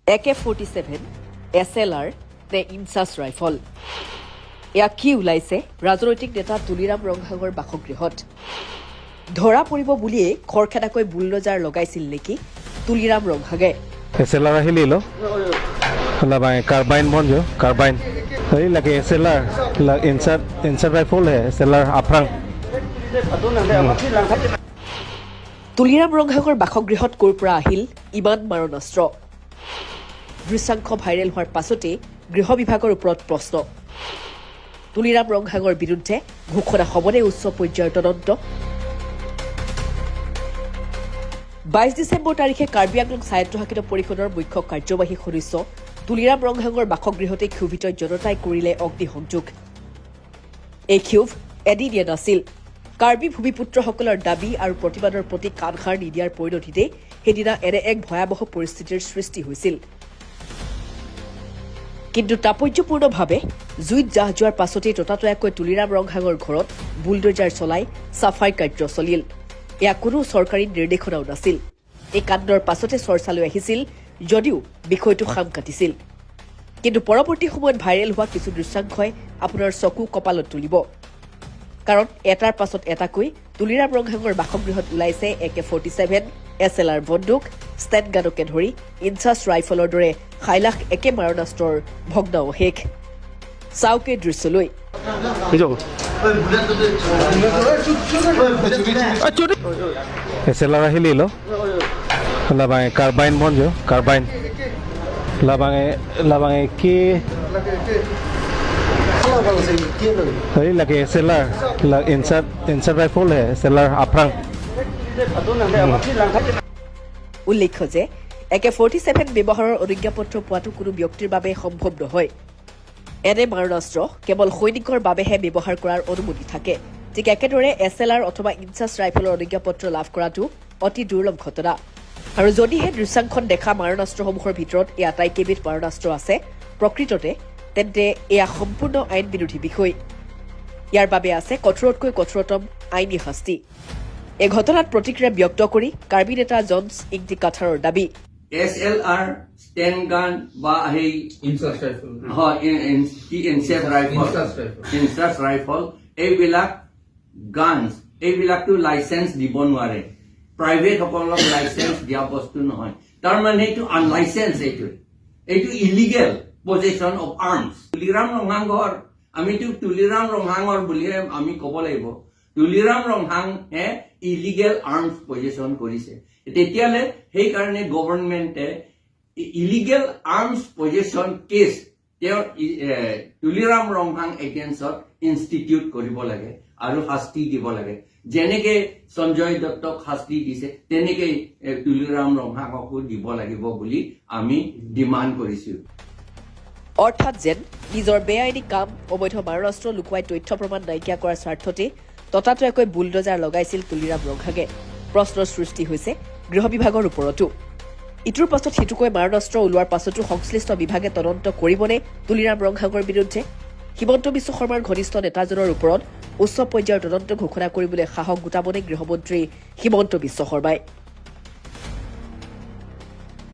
AK-47 SLR নে ইনচাস rifle এয়া কি ওলাইছে ৰাজনৈতিক নেতা তুলিৰাম ৰংঘাঙৰ বাসগৃহত ধৰা পৰিব বুলিয়ে খৰখেদাকৈ বুলডোজাৰ লগাইছিল নেকি তুলিৰাম ৰংঘাঙে SLR আহিলিলো লাবাই কাৰ্বাইন বনজো কাৰ্বাইন এই লাগে SLR ইনচাস ৰাইফল হে SLR আফৰাং তুলিৰাম ৰংঘাঙৰ বাসগৃহত ক'ৰ পৰা আহিল ইমান মাৰণাস্ত্ৰ দৃশ্যাংশ ভাইৰেল হোৱাৰ পাছতে গৃহ বিভাগৰ ওপৰত প্ৰশ্ন তুলিৰাম ৰংঘাঙৰ বিৰুদ্ধে ঘোষণা হ'বনে উচ্চ পৰ্যায়ৰ তদন্ত 22 ডিচেম্বৰ তাৰিখে কাৰ্বি আংলং স্বায়ত্তশাসিত পৰিষদৰ মুখ্য কাৰ্যবাহী সদস্য তুলিৰাম ৰংঘাঙৰ বাসগৃহতে ক্ষোভিত জনতাই কৰিলে অগ্নিসংযোগ এই ক্ষোভ এদিনীয়া নাছিল কাৰ্বি ভূমিপুত্ৰসকলৰ দাবী আৰু প্ৰতিবাদৰ প্ৰতি কাণসাৰ নিদিয়াৰ পৰিণতিতে সেইদিনা এনে এক ভয়াৱহ পৰিস্থিতিৰ সৃষ্টি হৈছিল কিন্তু তাৎপৰ্যপূৰ্ণভাৱে জুইত জাহ যোৱাৰ পাছতেই ততাতৈয়াকৈ তুলিৰাম ৰংঘাঙৰ ঘৰত বুলডোজাৰ চলাই চাফাই কাৰ্য চলিল এয়া কোনো চৰকাৰী নিৰ্দেশনাও নাছিল এই কাণ্ডৰ পাছতে চৰ্চালৈ আহিছিল যদিও বিষয়টো খাম কাটিছিল কিন্তু পৰৱৰ্তী সময়ত ভাইৰেল হোৱা কিছু দৃশ্যাংশই আপোনাৰ চকু কপালত তুলিব কাৰণ এটাৰ পাছত এটাকৈ তুলিৰাম ৰংঘাঙৰ বাসগৃহত ওলাইছে AK-47 SLR বন্দুক ষ্টেট গানকে ধৰি ইনচাস ৰাইফলৰ দৰে খাইলাখ একে মাৰণাস্ত্ৰৰ ভগ্নাৱশেষ চাওকে দৃশ্যলৈ SLR আহিলিলো লাবাই কাৰ্বাইন বনজো কাৰ্বাইন লাবাই কি এই লাগে SLR ইনচাস ৰাইফল হে SLR আফৰাং উল্লেখ্য যে AK-47 ব্যৱহাৰৰ অনুজ্ঞাপত্ৰ পোৱাটো কোনো ব্যক্তিৰ বাবে সম্ভৱ নহয় এনে মাৰণাস্ত্ৰ কেৱল সৈনিকৰ বাবেহে ব্যৱহাৰ কৰাৰ অনুমতি থাকে ঠিক একেদৰে SLR অথবা ইনচাস ৰাইফলৰ অনুজ্ঞাপত্ৰ লাভ কৰাটো অতি দুৰ্লভ ঘটনা আৰু যদিহে দৃশ্যাংশত দেখা মাৰণাস্ত্ৰসমূহৰ ভিতৰত এই আটাইকেইবিধ মাৰণাস্ত্ৰ আছে প্ৰকৃততে তেন্তে এয়া সম্পূৰ্ণ আইন বিৰোধী বিষয় ইয়াৰ বাবে আছে কঠোৰতকৈ কঠোৰতম আইনী শাস্তি এই ঘটনাত প্ৰতিক্ৰিয়া ব্যক্ত কৰি কাৰ্বি নেতা জনছ ইংটি কাঠাৰৰ দাবী SLR ষ্টেন গান বা সেই ইনচাস ৰাইফল হয় ইনচাস ৰাইফল এইবিলাক গানছ এইবিলাকটো লাইসেন্স দিব নোৱাৰে প্ৰাইভেট সকলক লাইসেন্স দিয়া বস্তু নহয় তাৰ মানে এইটো আনলাইসেন্স এইটো ইলিগেল পজেশ্যন অফ আৰ্মছ তুলিৰাম ৰংঘাঙৰ আমিতো তুলিৰাম ৰংঘাঙৰ বুলিহে আমি ক'ব লাগিব তুলিৰাম ৰংঘাঙে ইলিগেল আৰ্মছ পজেশ্যন কৰিছে তেতিয়ালে সেই কাৰণে গভৰ্ণমেণ্টে ইলিগেল আৰ্মছ পজেশ্যন কেছ তেওঁৰ তুলিৰাম ৰংঘাং এগেইনষ্টত ইনষ্টিটিউট কৰিব লাগে আৰু শাস্তি দিব লাগে যেনেকে সঞ্জয় দত্তক শাস্তি দিছে তেনেকে তুলিৰাম ৰংঘাঙকো দিব লাগিব বুলি আমি ডিমাণ্ড কৰিছো অৰ্থাৎ যেন নিজৰ বেআইনী কাম অবৈধ মাৰণাস্ত্ৰ লুকুৱাই তথ্য প্ৰমাণ নাইকিয়া কৰাৰ স্বাৰ্থতে ততাতৈয়াকৈ বুলডোজাৰ লগাইছিল তুলিৰাম ৰংঘাঙে প্ৰশ্নৰ সৃষ্টি হৈছে গৃহ বিভাগৰ ওপৰতো ইটোৰ পাছত সিটোকৈ মাৰণাস্ত্ৰ ওলোৱাৰ পাছতো সংশ্লিষ্ট বিভাগে তদন্ত কৰিবনে তুলিৰাম ৰংঘাঙৰ বিৰুদ্ধে হিমন্ত বিশ্ব শৰ্মাৰ ঘনিষ্ঠ নেতাজনৰ ওপৰত উচ্চ পৰ্যায়ৰ তদন্ত ঘোষণা কৰিবলৈ সাহস গোটাবনে গৃহমন্ত্ৰী হিমন্ত বিশ্ব শৰ্মাই